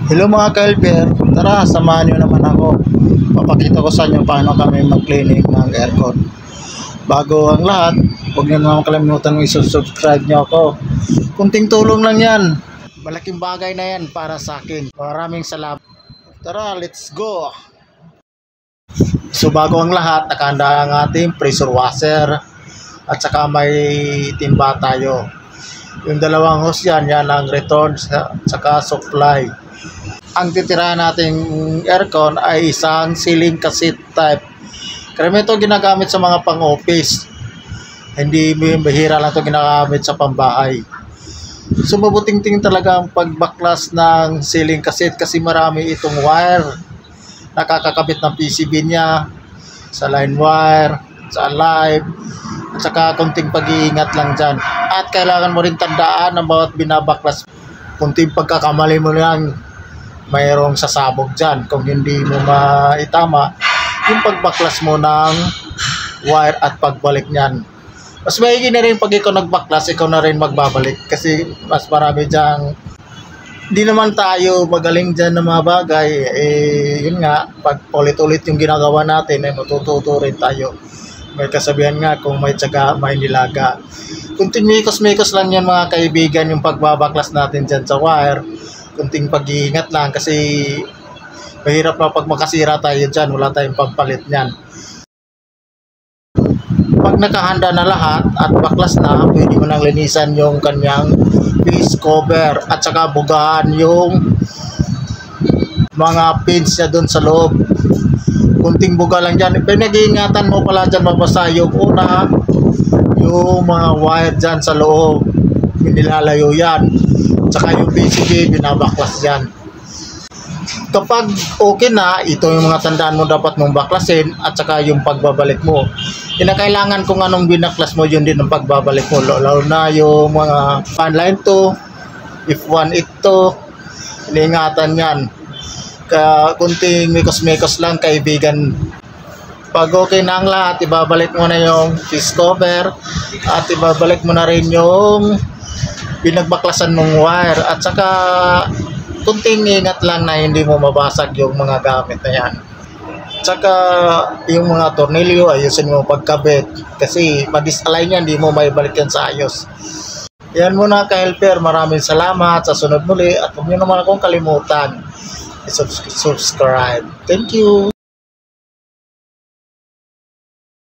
Hello mga ka-helper, tara samahan nyo naman ako. Papakita ko sa inyo paano kami mag-cleaning ng aircon. Bago ang lahat, huwag nyo naman kalimutan i-subscribe nyo ako. Kunting tulong lang yan, malaking bagay na yan para sa akin. Maraming salamat. Tara, let's go. So bago ang lahat, nakahanda ang ating pressure washer at saka may timba tayo. Yung dalawang hose yan ang return at saka supply. Ang titirahan nating aircon ay isang ceiling cassette type. Karamihan ito ginagamit sa mga pang-office. Hindi bihira lang ito ginagamit sa pambahay. So mabuting-ting talaga ang pagbaklas ng ceiling cassette kasi marami itong wire. Nakakakabit ng PCB niya sa line wire, sa live, at saka konting pag-iingat lang dyan. At kailangan mo rin tandaan ang bawat binabaklas. Konting pagkakamali mo lang, mayroong sasabog dyan kung hindi mo maitama yung pagbaklas mo ng wire at pagbalik nyan. Mas maigi na rin pag ikaw nagbaklas, ikaw na rin magbabalik kasi mas marami dyan. Hindi naman tayo magaling dyan ng mga bagay, yun nga, pag ulit-ulit yung ginagawa natin, matututo rin tayo. May kasabihan nga, kung may tiyaga, may nilaga. Kunting mikos-mikos lang yan mga kaibigan, yung pagbabaklas natin dyan sa wire. Kunting pag-iingat lang kasi mahirap na pag makasira tayo dyan, wala tayong pampalit niyan. Pag nakahanda na lahat at baklas na, pwede mo nang linisan yung kanyang base cover at saka bugahan yung mga pins niya doon sa loob. Kunting buga lang dyan. Pinag-iingatan mo pala dyan mabasa yung una, yung mga wire dyan sa loob. Nilalayo yan. Tsaka yung PCB, binabaklas yan. Kapag okay na, ito yung mga tandaan mo dapat mong baklasin at saka yung pagbabalik mo. Kinakailangan kung anong binaklas mo, yun din ang pagbabalik mo. Lalo na yung mga line 2, if 1 ito, iniingatan yan. Kunting mikos-mikos lang kaibigan. Pag okay na ang lahat, ibabalik mo na yung face cover at ibabalik mo na rin yung pinagbaklasan mong wire at saka kunting ingat lang na hindi mo mabasag yung mga gamit na yan. Tsaka yung mga tornilyo ayusin mo pagkabit kasi ma-disalign yan, hindi mo maibalik yan sa ayos. Yan muna ka-helper, maraming salamat sa sunod muli at huwag nyo naman akong kalimutan i-subscribe. Thank you.